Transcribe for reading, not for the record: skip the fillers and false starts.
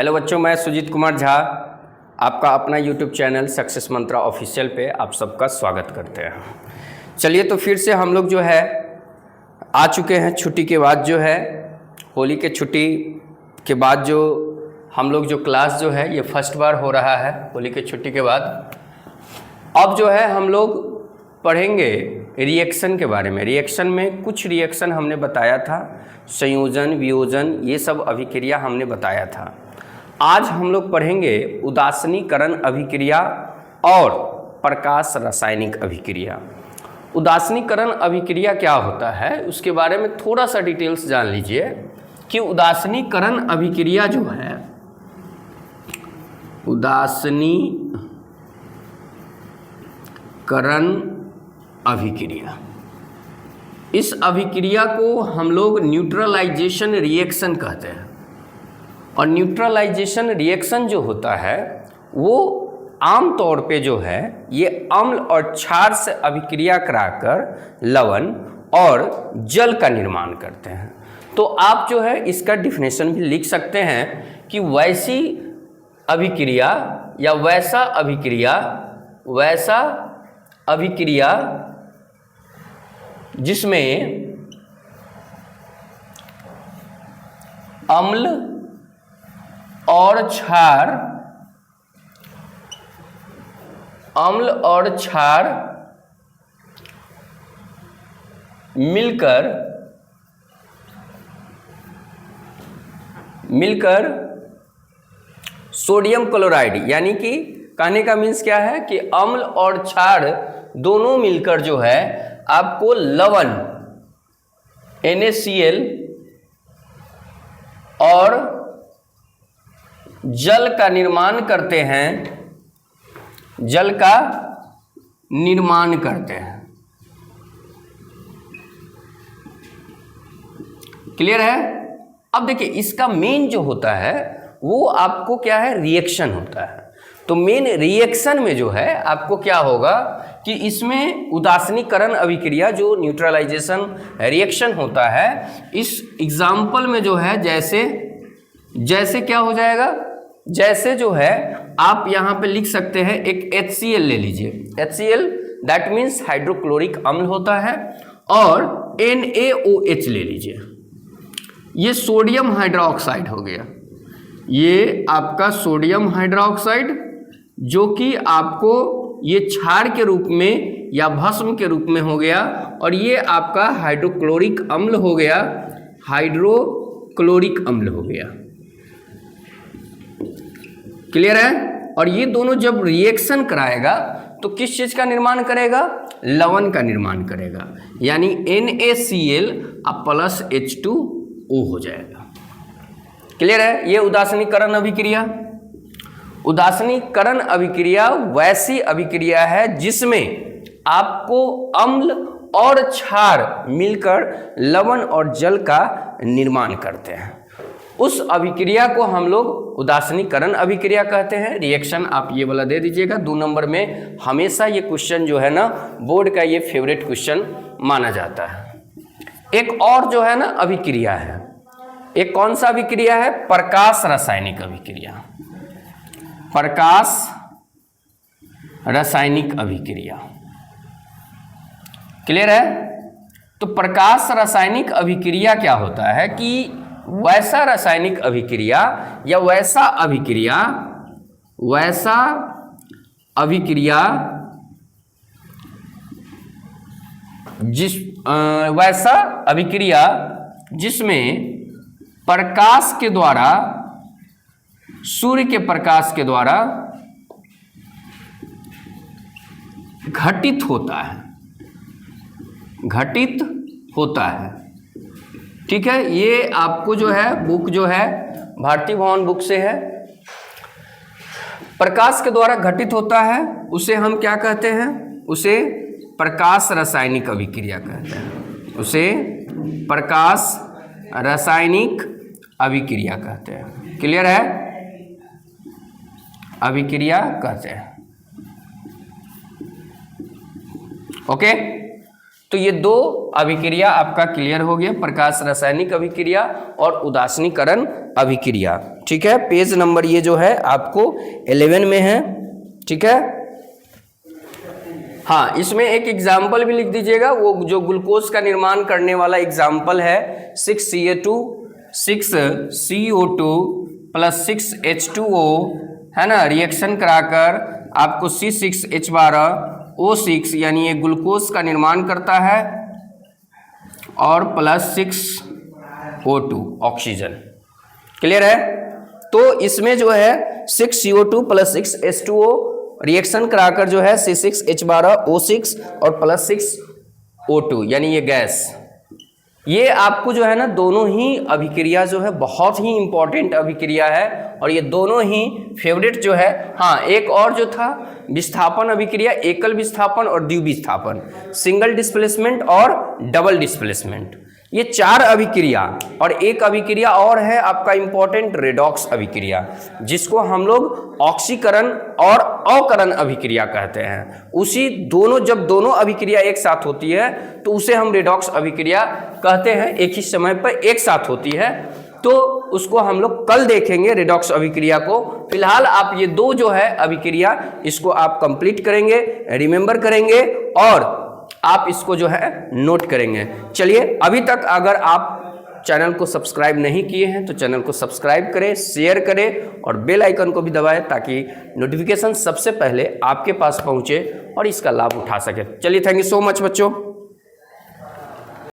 Hello बच्चों, मैं सुजीत कुमार झा आपका अपना यूट्यूब चैनल सक्सेस मंत्रा ऑफिशियल पे आप सबका स्वागत करते हैं। चलिए तो फिर से हम लोग जो है आ चुके हैं छुट्टी के बाद, जो है होली के छुट्टी के बाद जो हम लोग जो क्लास जो है ये फर्स्ट बार हो रहा है होली के छुट्टी के बाद। अब जो है हम लोग पढ़ेंगे रिएक्शन के बारे में। रिएक्शन में कुछ रिएक्शन हमने बताया था, संयोजन, वियोजन, ये सब अभिक्रिया हमने बताया था। आज हम लोग पढ़ेंगे उदासीनीकरण अभिक्रिया और प्रकाश रासायनिक अभिक्रिया। उदासीनीकरण अभिक्रिया क्या होता है उसके बारे में थोड़ा सा डिटेल्स जान लीजिए कि उदासीनीकरण अभिक्रिया जो है, उदासीनीकरण अभिक्रिया, इस अभिक्रिया को हम लोग न्यूट्रलाइजेशन रिएक्शन कहते हैं। और न्यूट्रलाइजेशन रिएक्शन जो होता है वो आम तौर पे जो है ये अम्ल और क्षार से अभिक्रिया कराकर लवण और जल का निर्माण करते हैं। तो आप जो है इसका डिफिनेशन भी लिख सकते हैं कि वैसी अभिक्रिया या वैसा अभिक्रिया जिसमें अम्ल और क्षार मिलकर सोडियम क्लोराइड, यानी कि कहने का मीन्स क्या है कि अम्ल और क्षार दोनों मिलकर जो है आपको लवण NaCl और जल का निर्माण करते हैं, क्लियर है। अब देखिए इसका मेन जो होता है वो आपको क्या है, रिएक्शन होता है। तो मेन रिएक्शन में जो है आपको क्या होगा कि इसमें उदासीनीकरण अभिक्रिया जो न्यूट्रलाइजेशन रिएक्शन होता है, इस एग्जाम्पल में जो है जैसे क्या हो जाएगा, जैसे जो है आप यहाँ पे लिख सकते हैं एक HCl ले लीजिए। HCl दैट मीन्स हाइड्रोक्लोरिक अम्ल होता है, और NaOH ले लीजिए, ये सोडियम हाइड्रोक्साइड हो गया। ये आपका सोडियम हाइड्रोक्साइड जो कि आपको ये क्षार के रूप में या भस्म के रूप में हो गया, और ये आपका हाइड्रोक्लोरिक अम्ल हो गया, हाइड्रोक्लोरिक अम्ल हो गया। क्लियर है। और ये दोनों जब रिएक्शन कराएगा तो किस चीज का निर्माण करेगा, लवण का निर्माण करेगा, यानी NaCl प्लस H2O हो जाएगा। क्लियर है। ये उदासीनीकरण अभिक्रिया। उदासीनीकरण अभिक्रिया वैसी अभिक्रिया है जिसमें आपको अम्ल और क्षार मिलकर लवण और जल का निर्माण करते हैं। उस अभिक्रिया को हम लोग उदासीनीकरण अभिक्रिया कहते हैं। रिएक्शन आप ये वाला दे दीजिएगा 2 नंबर में। हमेशा ये क्वेश्चन जो है ना बोर्ड का ये फेवरेट क्वेश्चन माना जाता है। एक और जो है ना अभिक्रिया है, एक कौन सा अभिक्रिया है, प्रकाश रासायनिक अभिक्रिया। प्रकाश रासायनिक अभिक्रिया। क्लियर है। तो प्रकाश रासायनिक अभिक्रिया क्या होता है कि वैसा रासायनिक अभिक्रिया या वैसा अभिक्रिया जिसमें प्रकाश के द्वारा, सूर्य के प्रकाश के द्वारा घटित होता है। ठीक है। ये आपको जो है बुक जो है भारती भवन बुक से है। प्रकाश के द्वारा घटित होता है, उसे हम क्या कहते हैं, उसे प्रकाश रासायनिक अभिक्रिया कहते हैं। उसे प्रकाश रासायनिक अभिक्रिया कहते हैं। क्लियर है। अभिक्रिया कहते हैं। ओके। तो ये दो अभिक्रिया आपका क्लियर हो गया, प्रकाश रासायनिक अभिक्रिया और उदासीनीकरण अभिक्रिया। ठीक है, पेज नंबर ये जो है आपको 11 में है। ठीक है, हाँ, इसमें एक एग्जाम्पल भी लिख दीजिएगा, वो जो ग्लूकोज का निर्माण करने वाला एग्जाम्पल है 6Ca2 6CO2 प्लस 6H2O है ना, रिएक्शन कराकर आपको C6H12O6 यानी ये ग्लूकोज का निर्माण करता है और प्लस 6O2 ऑक्सीजन। क्लियर है? तो इसमें जो है 6CO2 प्लस 6H2O रिएक्शन कराकर जो है C6H12O6 और प्लस 6O2 यानी ये गैस, ये आपको जो है ना दोनों ही अभिक्रिया जो है बहुत ही इंपॉर्टेंट अभिक्रिया है और ये दोनों ही फेवरेट जो है। हाँ, एक और जो था विस्थापन अभिक्रिया, एकल विस्थापन और द्विविस्थापन, सिंगल डिस्प्लेसमेंट और डबल डिस्प्लेसमेंट, ये चार अभिक्रिया। और एक अभिक्रिया और है आपका इंपॉर्टेंट रेडॉक्स अभिक्रिया, जिसको हम लोग ऑक्सीकरण और अवकरण अभिक्रिया कहते हैं। उसी दोनों, जब दोनों अभिक्रिया एक साथ होती है तो उसे हम रेडॉक्स अभिक्रिया कहते हैं, एक ही समय पर एक साथ होती है। तो उसको हम लोग कल देखेंगे रेडॉक्स अभिक्रिया को। फिलहाल आप ये दो जो है अभिक्रिया, इसको आप कंप्लीट करेंगे, रिमेंबर करेंगे और आप इसको जो है नोट करेंगे। चलिए, अभी तक अगर आप चैनल को सब्सक्राइब नहीं किए हैं तो चैनल को सब्सक्राइब करें, शेयर करें और बेल आइकन को भी दबाएं ताकि नोटिफिकेशन सबसे पहले आपके पास पहुंचे और इसका लाभ उठा सके। चलिए, थैंक यू सो मच बच्चों।